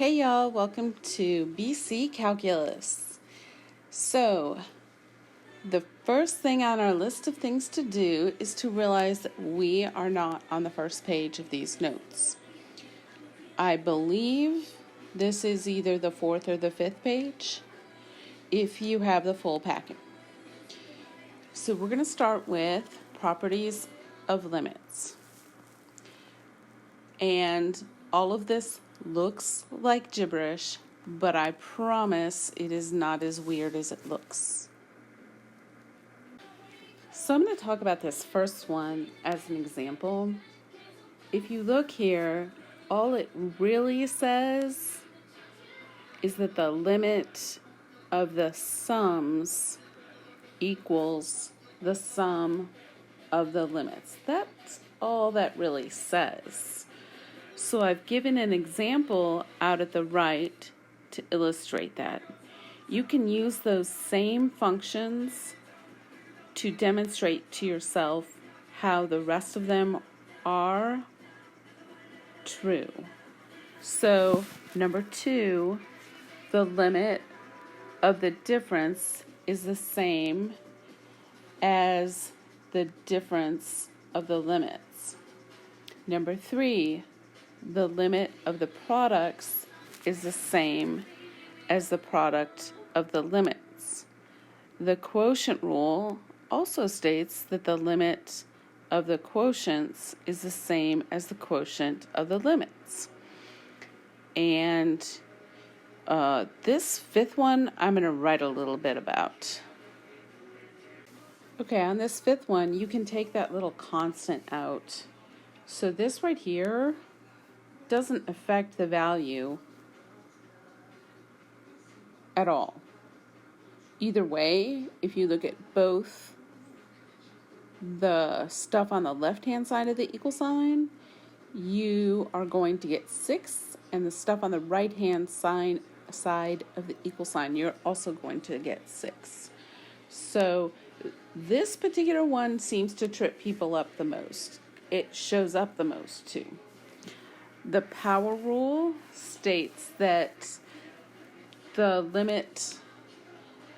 Hey y'all, welcome to BC Calculus. So, the first thing on our list of things to do is to realize that we are not on the first page of these notes. I believe this is either the fourth or the fifth page if you have the full packet. So we're going to start with properties of limits. And all of this looks like gibberish, but I promise it is not as weird as it looks. So I'm going to talk about this first one as an example. If you look here, all it really says is that the limit of the sums equals the sum of the limits. That's all that really says. So I've given an example out at the right to illustrate that. You can use those same functions to demonstrate to yourself how the rest of them are true. So, number 2, the limit of the difference is the same as the difference of the limits. Number 3, the limit of the products is the same as the product of the limits. The quotient rule also states that the limit of the quotients is the same as the quotient of the limits. And this fifth one, I'm going to write a little bit about. Okay, on this fifth one, you can take that little constant out. So this right here doesn't affect the value at all. Either way, if you look at both the stuff on the left-hand side of the equal sign, you are going to get 6, and the stuff on the right-hand side of the equal sign, you're also going to get 6. So this particular one seems to trip people up the most. It shows up the most too. The power rule states that the limit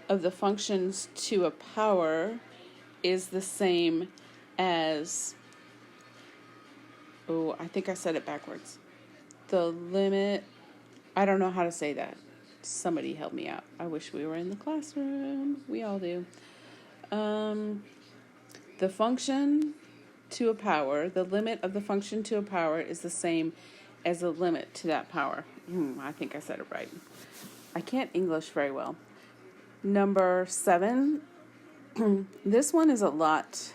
of the functions to a power is the same as, I think I said it backwards. The limit, I don't know how to say that. Somebody help me out. I wish we were in the classroom. We all do. The function to a power, the limit of the function to a power is the same as the limit to that power. I think I said it right. I can't English very well. Number 7, this one is a lot.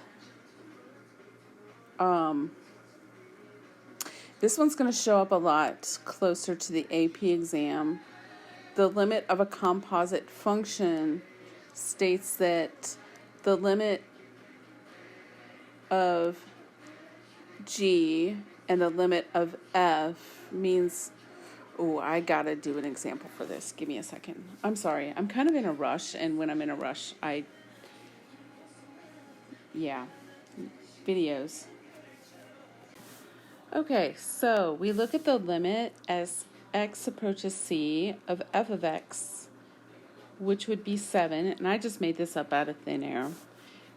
This one's going to show up a lot closer to the AP exam. The limit of a composite function states that the limit of G and the limit of F means, I gotta do an example for this. Give me a second. I'm sorry. I'm kind of in a rush, and when I'm in a rush, videos. Okay, so we look at the limit as x approaches c of f of x, which would be 7, and I just made this up out of thin air.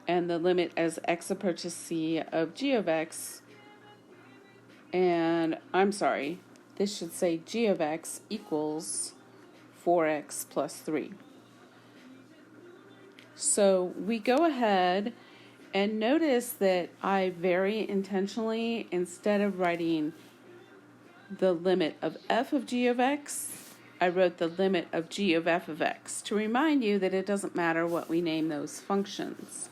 And the limit as x approaches c of g of x, and I'm sorry, this should say g of x equals 4x plus 3. So we go ahead and notice that I very intentionally, instead of writing the limit of f of g of x, I wrote the limit of g of f of x to remind you that it doesn't matter what we name those functions.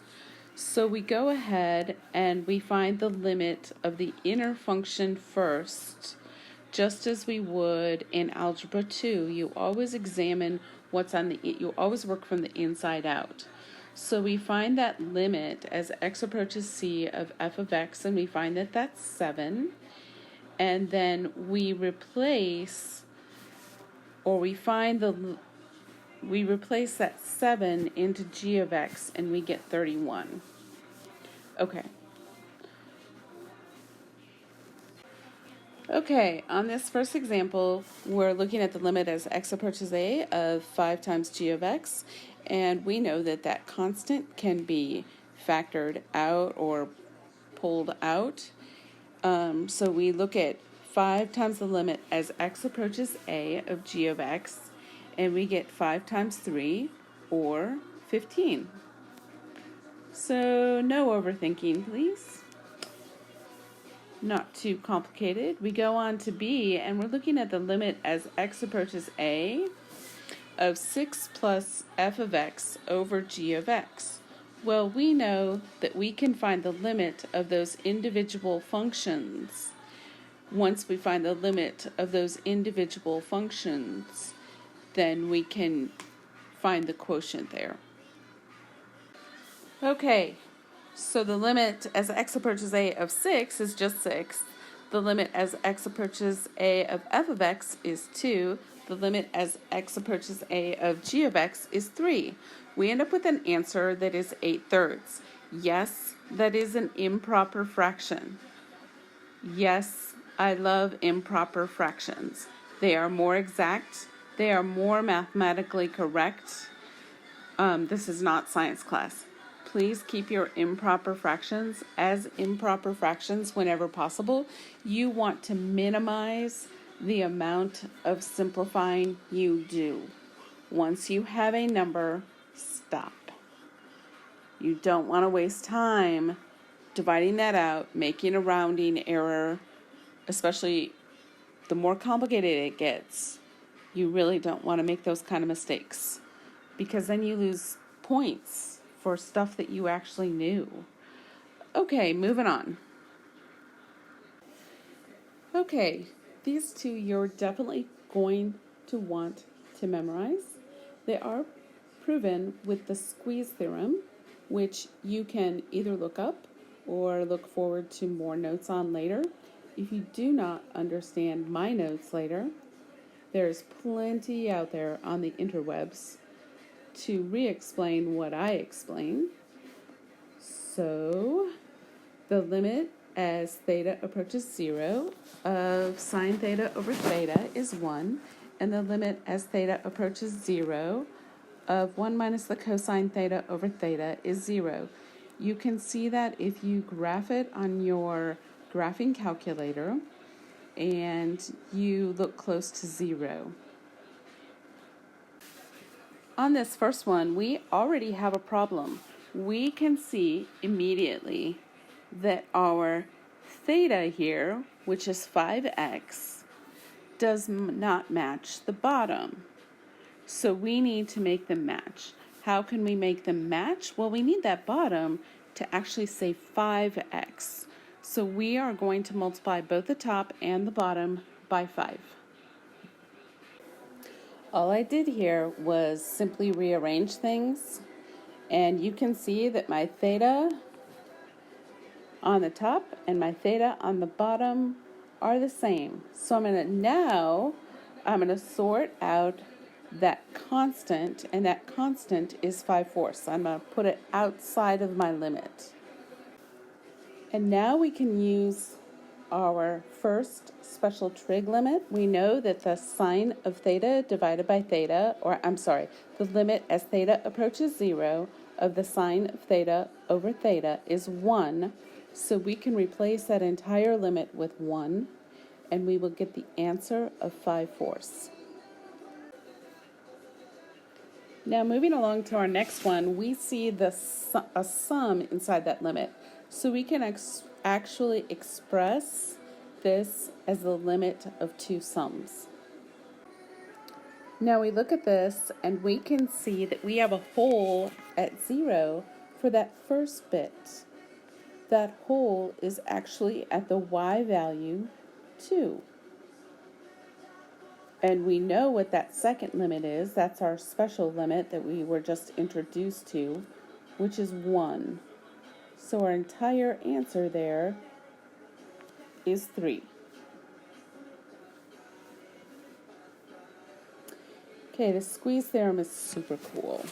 So we go ahead and we find the limit of the inner function first, just as we would in Algebra 2. You always examine what's on you always work from the inside out. So we find that limit as x approaches c of f of x, and we find that that's 7. And then we replace that 7 into g of x, and we get 31. Okay. Okay, on this first example, we're looking at the limit as x approaches a of 5 times g of x, and we know that that constant can be factored out or pulled out. So we look at 5 times the limit as x approaches a of g of x, and we get 5 times 3, or 15. So no overthinking, please. Not too complicated. We go on to b, and we're looking at the limit as x approaches a of 6 plus f of x over g of x. Well, we know that we can find the limit of those individual functions. Once we find the limit of those individual functions, then we can find the quotient there. Okay, so the limit as x approaches a of 6 is just 6. The limit as x approaches a of f of x is 2. The limit as x approaches a of g of x is 3. We end up with an answer that is 8/3. Yes, that is an improper fraction. Yes, I love improper fractions. They are more exact. They are more mathematically correct. This is not science class. Please keep your improper fractions as improper fractions whenever possible. You want to minimize the amount of simplifying you do. Once you have a number, stop. You don't want to waste time dividing that out, making a rounding error, especially the more complicated it gets. You really don't want to make those kind of mistakes, because then you lose points for stuff that you actually knew. Okay, moving on. Okay, these two you're definitely going to want to memorize. They are proven with the squeeze theorem, which you can either look up or look forward to more notes on later. If you do not understand my notes later, there's plenty out there on the interwebs to re-explain what I explain. So, the limit as theta approaches 0 of sine theta over theta is 1, and the limit as theta approaches 0 of 1 minus the cosine theta over theta is 0. You can see that if you graph it on your graphing calculator and you look close to 0. On this first one, we already have a problem. We can see immediately that our theta here, which is 5x, does not match the bottom. So we need to make them match. How can we make them match? Well, we need that bottom to actually say 5x. So we are going to multiply both the top and the bottom by 5. All I did here was simply rearrange things, and you can see that my theta on the top and my theta on the bottom are the same. So I'm going to sort out that constant, and that constant is 5/4. I'm going to put it outside of my limit. And now we can use our first special trig limit. We know that the sine of theta divided by theta, the limit as theta approaches 0 of the sine of theta over theta is 1. So we can replace that entire limit with 1, and we will get the answer of 5/4. Now moving along to our next one, we see a sum inside that limit. So we can actually express this as the limit of two sums. Now we look at this and we can see that we have a hole at 0 for that first bit. That hole is actually at the y value 2. And we know what that second limit is. That's our special limit that we were just introduced to, which is 1. So our entire answer there is 3. Okay, the squeeze theorem is super cool.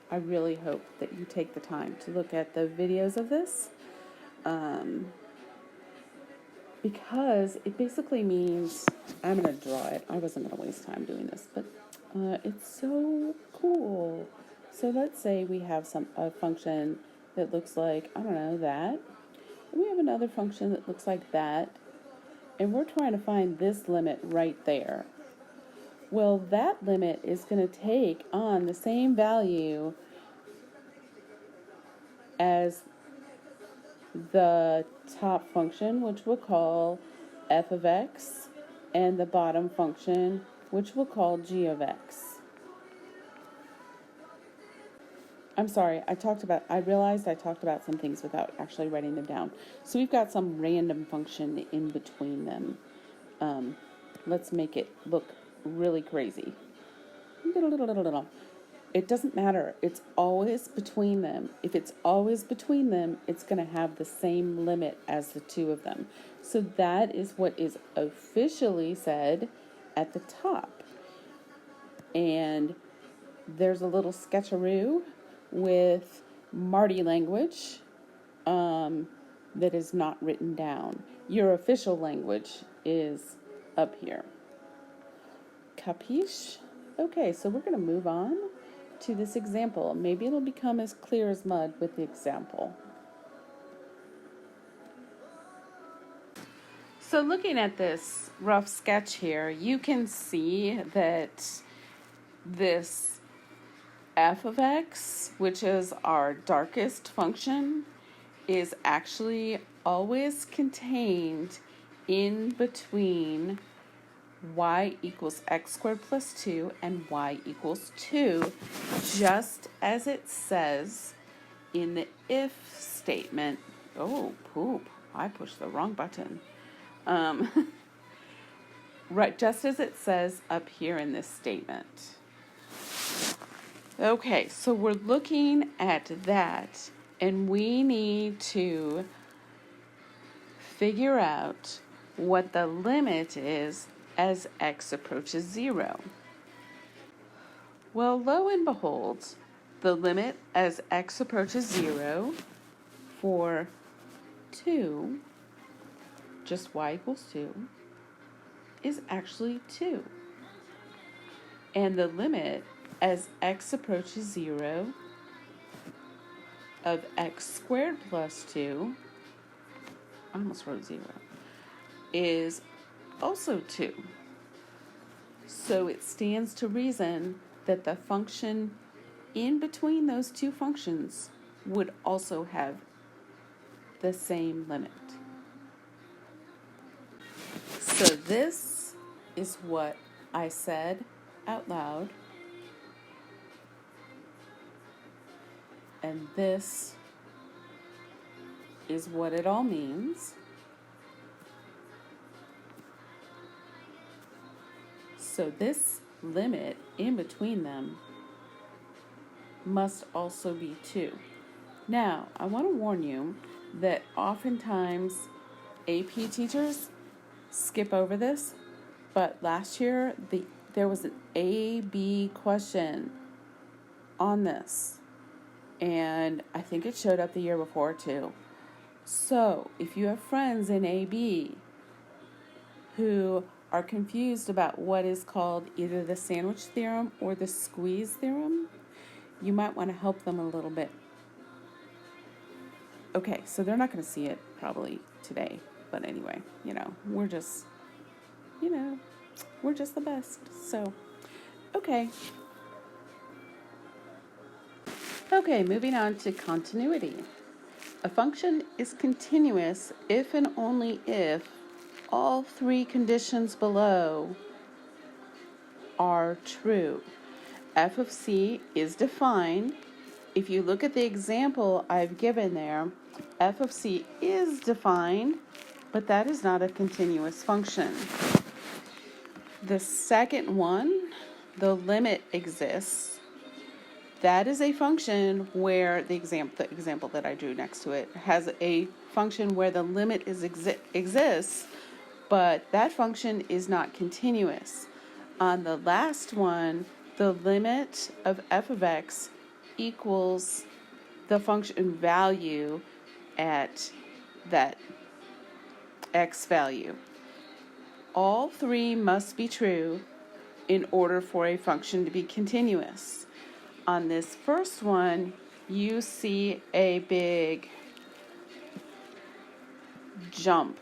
I really hope that you take the time to look at the videos of this, because it basically means, I'm going to draw it. I wasn't going to waste time doing this, but it's so cool. So let's say we have a function that looks like, I don't know, that. And we have another function that looks like that. And we're trying to find this limit right there. Well, that limit is going to take on the same value as the top function, which we'll call f of x, and the bottom function, which we'll call g of x. I'm sorry, I realized I talked about some things without actually writing them down. So we've got some random function in between them. Let's make it look really crazy. It doesn't matter. It's always between them. If it's always between them, it's going to have the same limit as the two of them. So that is what is officially said at the top. And there's a little sketcheroo with Marty language that is not written down. Your official language is up here. Capiche? Okay, so we're going to move on to this example. Maybe it'll become as clear as mud with the example. So looking at this rough sketch here, you can see that this f of x, which is our darkest function, is actually always contained in between y equals x squared plus 2 and y equals 2, just as it says in the if statement. Oh, poop. I pushed the wrong button. Right, just as it says up here in this statement. Okay, so we're looking at that, and we need to figure out what the limit is as x approaches 0. Well, lo and behold, the limit as x approaches 0 for 2, just y equals 2, is actually 2. And the limit as x approaches 0 of x squared plus 2, I almost wrote 0, is also 2. So it stands to reason that the function in between those two functions would also have the same limit. So this is what I said out loud, and this is what it all means. So this limit in between them must also be 2. Now, I want to warn you that oftentimes AP teachers skip over this, but last year there was an A-B question on this, and I think it showed up the year before too. So if you have friends in AB who are confused about what is called either the sandwich theorem or the squeeze theorem, you might want to help them a little bit. Okay, so they're not going to see it probably today, but anyway, we're just the best. So, okay, moving on to continuity. A function is continuous if and only if all three conditions below are true. F of c is defined. If you look at the example I've given there, f of c is defined, but that is not a continuous function. The second one, the limit exists. That is a function where the example that I drew next to it has a function where the limit exists, but that function is not continuous. On the last one, the limit of f of x equals the function value at x value. All three must be true in order for a function to be continuous. On this first one, you see a big jump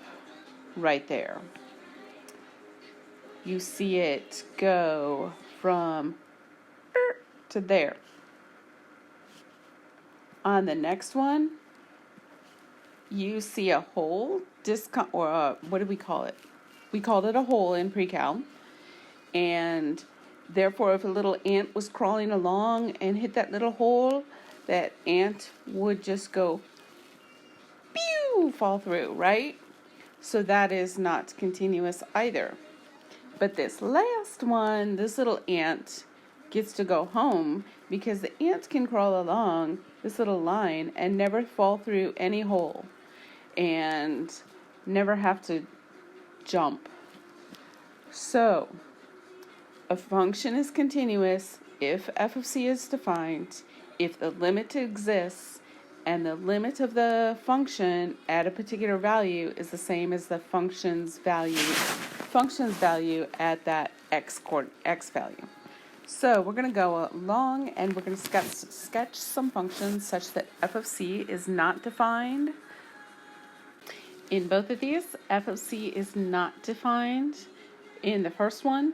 right there. You see it go from to there. On the next one, you see a hole, what did we call it? We called it a hole in pre-cal. And therefore, if a little ant was crawling along and hit that little hole, that ant would just go, pew, fall through, right? So that is not continuous either. But this last one, this little ant gets to go home because the ant can crawl along this little line and never fall through any hole and never have to jump. So, a function is continuous if f of c is defined, if the limit exists, and the limit of the function at a particular value is the same as the function's value at that x value. So we're going to go along and we're going to sketch some functions such that f of c is not defined. In both of these, f of c is not defined. In the first one,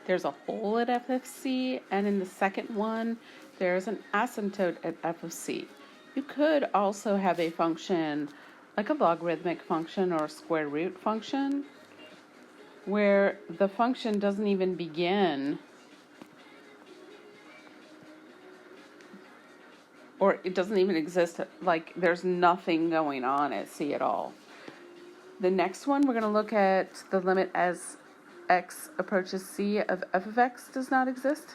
there's a hole at f of c, and in the second one, there's an asymptote at f of c. You could also have a function like a logarithmic function or a square root function where the function doesn't even begin, or it doesn't even exist, like there's nothing going on at c at all. The next one, we're going to look at the limit as x approaches c of f of x does not exist.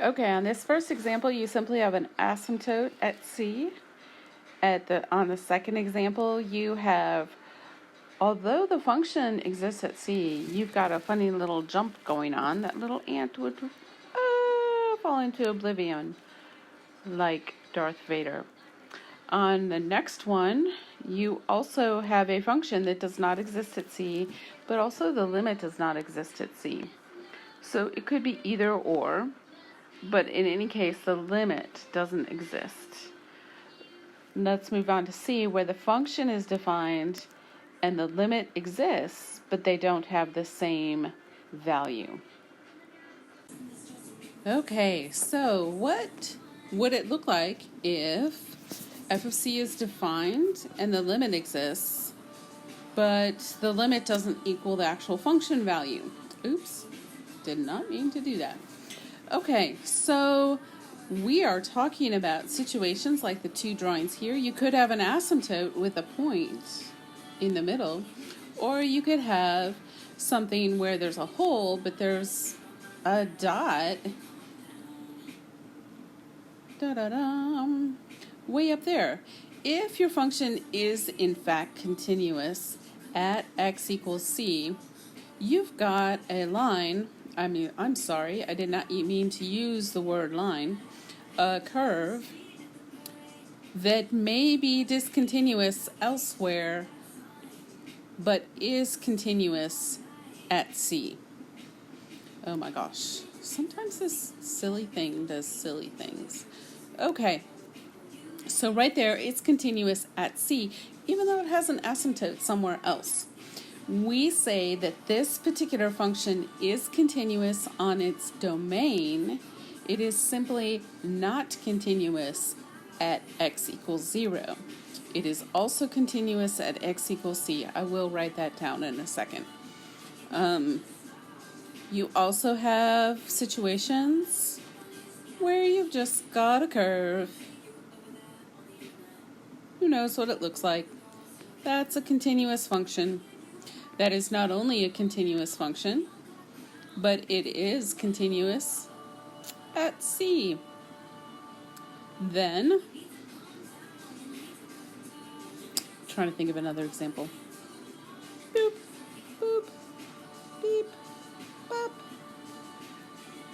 Okay, on this first example, you simply have an asymptote at c. On the second example, you have, although the function exists at c, you've got a funny little jump going on. That little ant would fall into oblivion like Darth Vader. On the next one, you also have a function that does not exist at c, but also the limit does not exist at c. So it could be either or, but in any case, the limit doesn't exist. Let's move on to c, where the function is defined and the limit exists, but they don't have the same value. Okay, so what would it look like if f of c is defined and the limit exists, but the limit doesn't equal the actual function value? Oops, did not mean to do that. Okay, so we are talking about situations like the two drawings here. You could have an asymptote with a point in the middle, or you could have something where there's a hole, but there's a dot way up there. If your function is in fact continuous at x equals c, you've got a line, I'm sorry, I did not mean to use the word line, a curve that may be discontinuous elsewhere, but is continuous at c. Oh my gosh, sometimes this silly thing does silly things. Okay, so right there, it's continuous at c, even though it has an asymptote somewhere else. We say that this particular function is continuous on its domain. It is simply not continuous at x equals 0. It is also continuous at x equals c. I will write that down in a second. You also have situations where you've just got a curve. Who knows what it looks like? That's a continuous function. That is not only a continuous function, but it is continuous at c. Then, trying to think of another example. Boop, boop, beep, bop.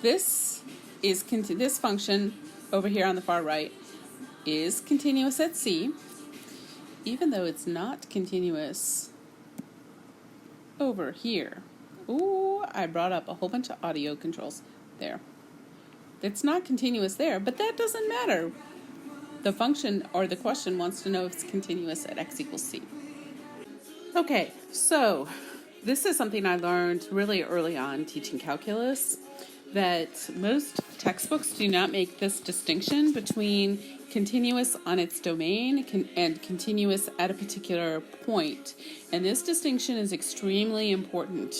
This function over here on the far right is continuous at c. even though it's not continuous over here. Ooh, I brought up a whole bunch of audio controls there. It's not continuous there, but that doesn't matter. The function or the question wants to know if it's continuous at x equals c. Okay, so this is something I learned really early on teaching calculus, that most textbooks do not make this distinction between continuous on its domain and continuous at a particular point. And this distinction is extremely important.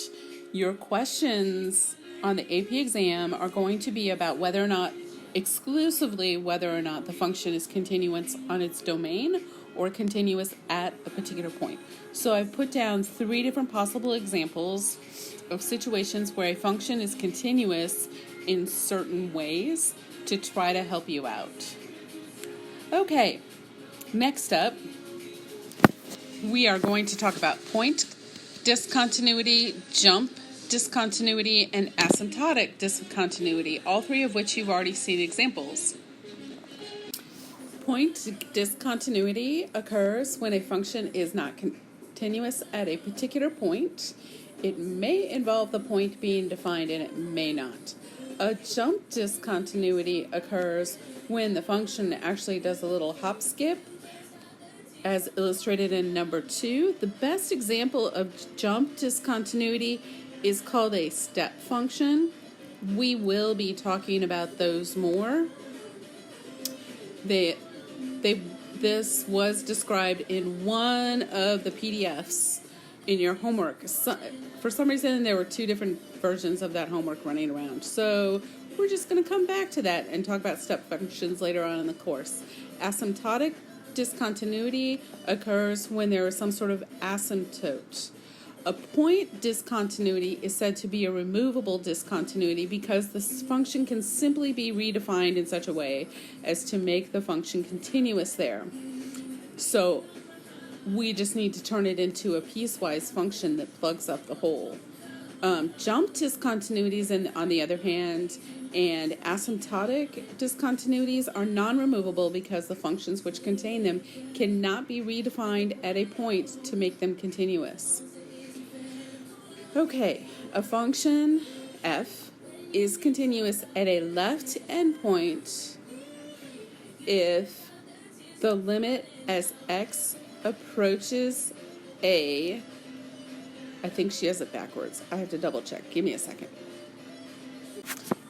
Your questions on the AP exam are going to be about whether or not, exclusively whether or not the function is continuous on its domain or continuous at a particular point. So I've put down 3 different possible examples of situations where a function is continuous in certain ways to try to help you out. Okay, next up, we are going to talk about point discontinuity, jump discontinuity, and asymptotic discontinuity, all 3 of which you've already seen examples. Point discontinuity occurs when a function is not continuous at a particular point. It may involve the point being defined and it may not. A jump discontinuity occurs when the function actually does a little hop skip, as illustrated in number 2. The best example of jump discontinuity is called a step function. We will be talking about those more. This was described in one of the PDFs in your homework. So, for some reason, there were 2 different versions of that homework running around. So we're just going to come back to that and talk about step functions later on in the course. Asymptotic discontinuity occurs when there is some sort of asymptote. A point discontinuity is said to be a removable discontinuity because the function can simply be redefined in such a way as to make the function continuous there. So we just need to turn it into a piecewise function that plugs up the hole. Jump discontinuities, on the other hand, and asymptotic discontinuities are non-removable because the functions which contain them cannot be redefined at a point to make them continuous. Okay, a function f is continuous at a left endpoint if the limit as x approaches a, I think she has it backwards. I have to double check. Give me a second.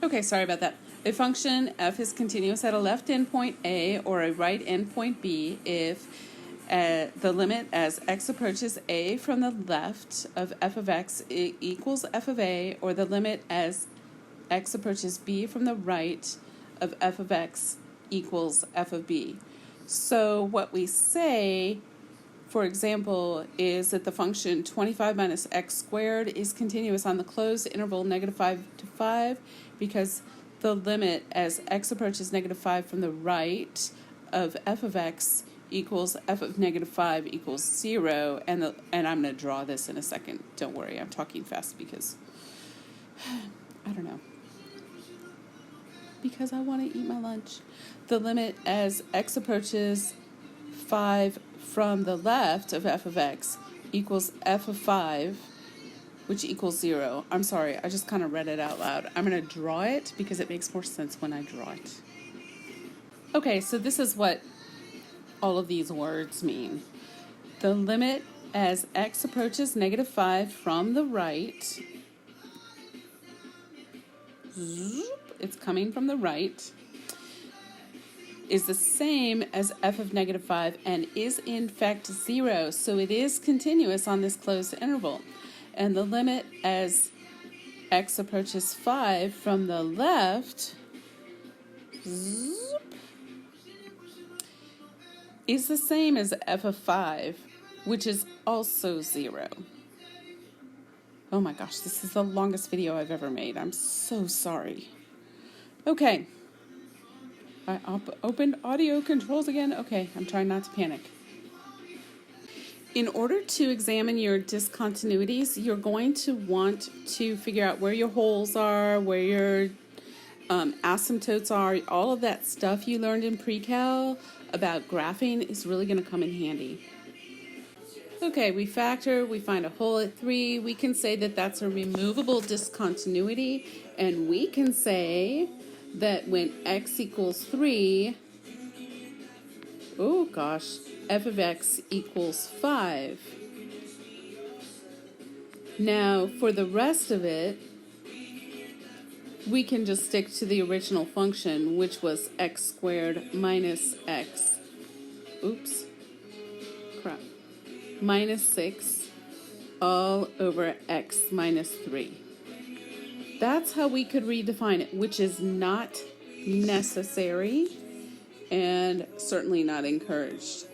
Okay, sorry about that. A function f is continuous at a left endpoint a or a right endpoint b if the limit as x approaches a from the left of f of x equals f of a, or the limit as x approaches b from the right of f of x equals f of b. So what we say, for example, is that the function 25 minus x squared is continuous on the closed interval -5 to 5 because the limit as x approaches -5 from the right of f of x equals f of -5 equals 0, and I'm going to draw this in a second. Don't worry, I'm talking fast because, I don't know, because I want to eat my lunch. The limit as x approaches 5 from the left of f of x equals f of 5, which equals 0. I'm sorry, I just kind of read it out loud. I'm going to draw it because it makes more sense when I draw it. Okay, so this is what all of these words mean. The limit as x approaches -5 from the right, it's coming from the right, is the same as f of -5 and is in fact 0. So it is continuous on this closed interval. And the limit as x approaches 5 from the left is the same as f of 5, which is also 0. Oh my gosh, this is the longest video I've ever made. I'm so sorry. Okay. I opened audio controls again. Okay, I'm trying not to panic. In order to examine your discontinuities, you're going to want to figure out where your holes are, where your asymptotes are. All of that stuff you learned in pre-cal about graphing is really going to come in handy. Okay, we factor, we find a hole at 3. We can say that that's a removable discontinuity, and we can say that when x equals 3, oh gosh, f of x equals 5. Now, for the rest of it, we can just stick to the original function, which was x squared minus x. Oops. Crap. Minus 6 all over x minus 3. That's how we could redefine it, which is not necessary and certainly not encouraged.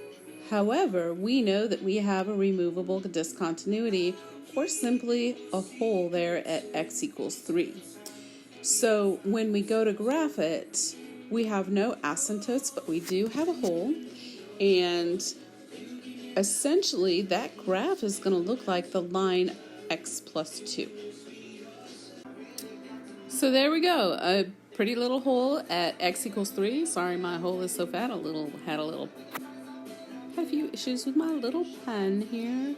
However, we know that we have a removable discontinuity, or simply a hole there at x equals 3. So when we go to graph it, we have no asymptotes, but we do have a hole, and essentially that graph is going to look like the line x plus 2. So there we go, a pretty little hole at x equals 3. Sorry, my hole is so fat, had a few issues with my little pen here.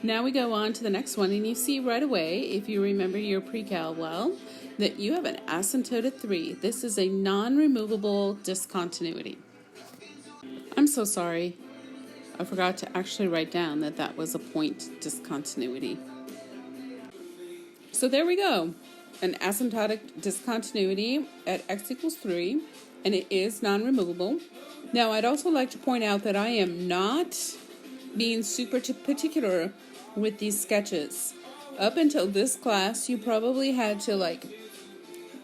Now we go on to the next one, and you see right away, if you remember your pre-cal well, that you have an asymptote at 3. This is a non-removable discontinuity. I'm so sorry. I forgot to actually write down that that was a point discontinuity. So there we go. An asymptotic discontinuity at x equals 3, and it is non-removable. Now, I'd also like to point out that I am not being super particular with these sketches. Up until this class, you probably had to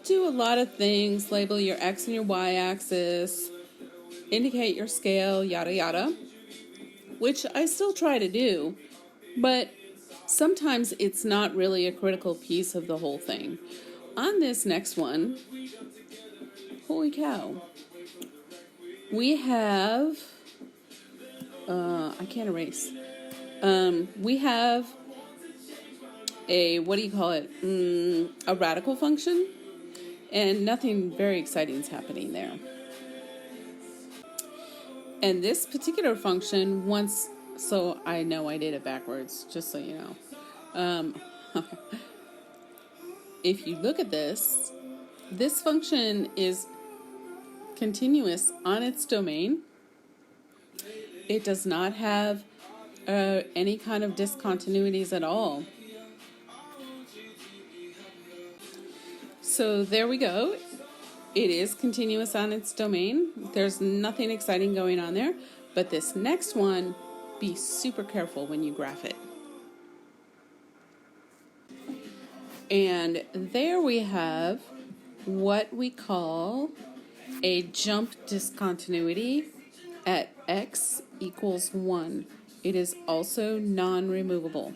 do a lot of things, label your x and your y axis, indicate your scale, yada yada, which I still try to do, but sometimes it's not really a critical piece of the whole thing. On this next one, holy cow, we have, I can't erase, we have a, a radical function, and nothing very exciting is happening there. And this particular function, so I know I did it backwards, just so you know. If you look at this function is continuous on its domain. It does not have any kind of discontinuities at all. So there we go. It is continuous on its domain. There's nothing exciting going on there. But this next one, be super careful when you graph it. And there we have what we call a jump discontinuity at x equals 1. It is also non-removable.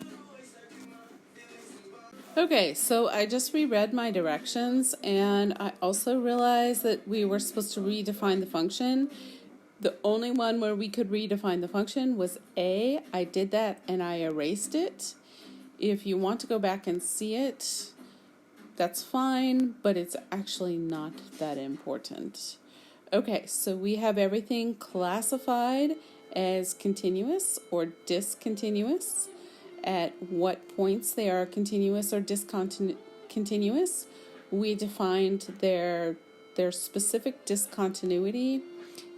Okay, so I just reread my directions, and I also realized that we were supposed to redefine the function. The only one where we could redefine the function was A. I did that and I erased it. If you want to go back and see it, that's fine, but it's actually not that important. Okay, so we have everything classified as continuous or discontinuous. At what points they are continuous or discontinuous. We defined their specific discontinuity,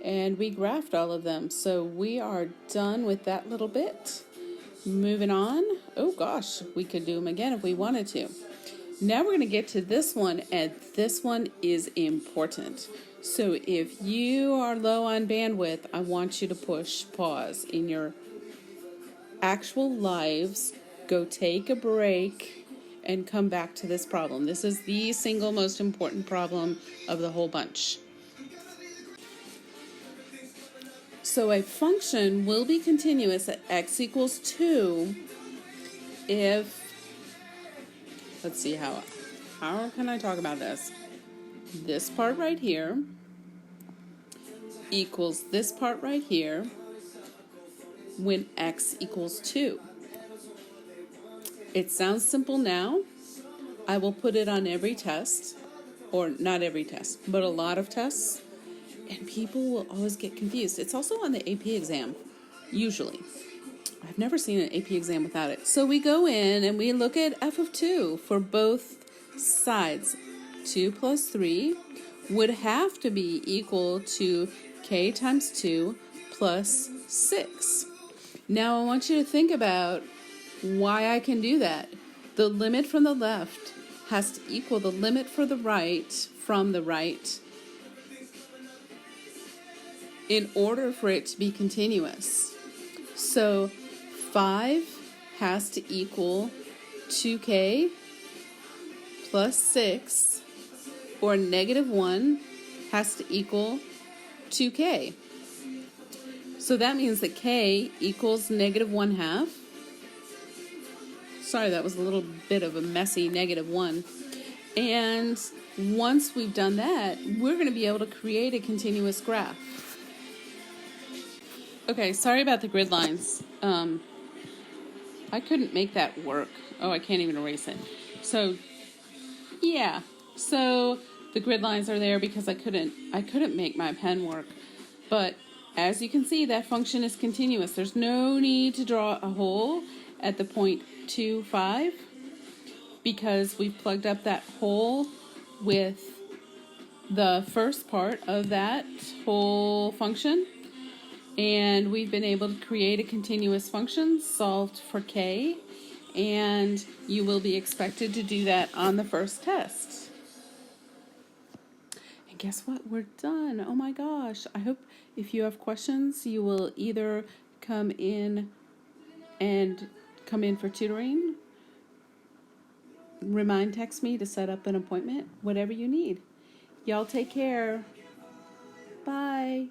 and we graphed all of them. So we are done with that little bit. Moving on. Oh gosh, we could do them again if we wanted to. Now we're going to get to this one, and this one is important. So if you are low on bandwidth, I want you to push pause in your actual lives, go take a break, and come back to this problem. This is the single most important problem of the whole bunch. So a function will be continuous at x equals 2 if, let's see, how can I talk about this? This part right here equals this part right here when x equals 2. It sounds simple now. I will put it on every test, or not every test, but a lot of tests, and people will always get confused. It's also on the AP exam, usually. I I've never seen an AP exam without it. So we go in and we look at f of 2 for both sides. 2 plus 3 would have to be equal to k times 2 plus 6. Now I want you to think about why I can do that. The limit from the left has to equal the limit for the right from the right in order for it to be continuous. So 5 has to equal 2k plus 6, or negative 1 has to equal 2k. So that means that k equals negative 1/2. Sorry, that was a little bit of a messy negative 1. And once we've done that, we're going to be able to create a continuous graph. Okay, sorry about the grid lines. I couldn't make that work. Oh, I can't even erase it. So, yeah. So the grid lines are there because I couldn't make my pen work. But as you can see, that function is continuous. There's no need to draw a hole at the point 2, 5 because we've plugged up that hole with the first part of that whole function. And we've been able to create a continuous function solved for k, and you will be expected to do that on the first test. And guess what? We're done. Oh my gosh. I hope if you have questions, you will either come in for tutoring, text me to set up an appointment, whatever you need. Y'all take care. Bye.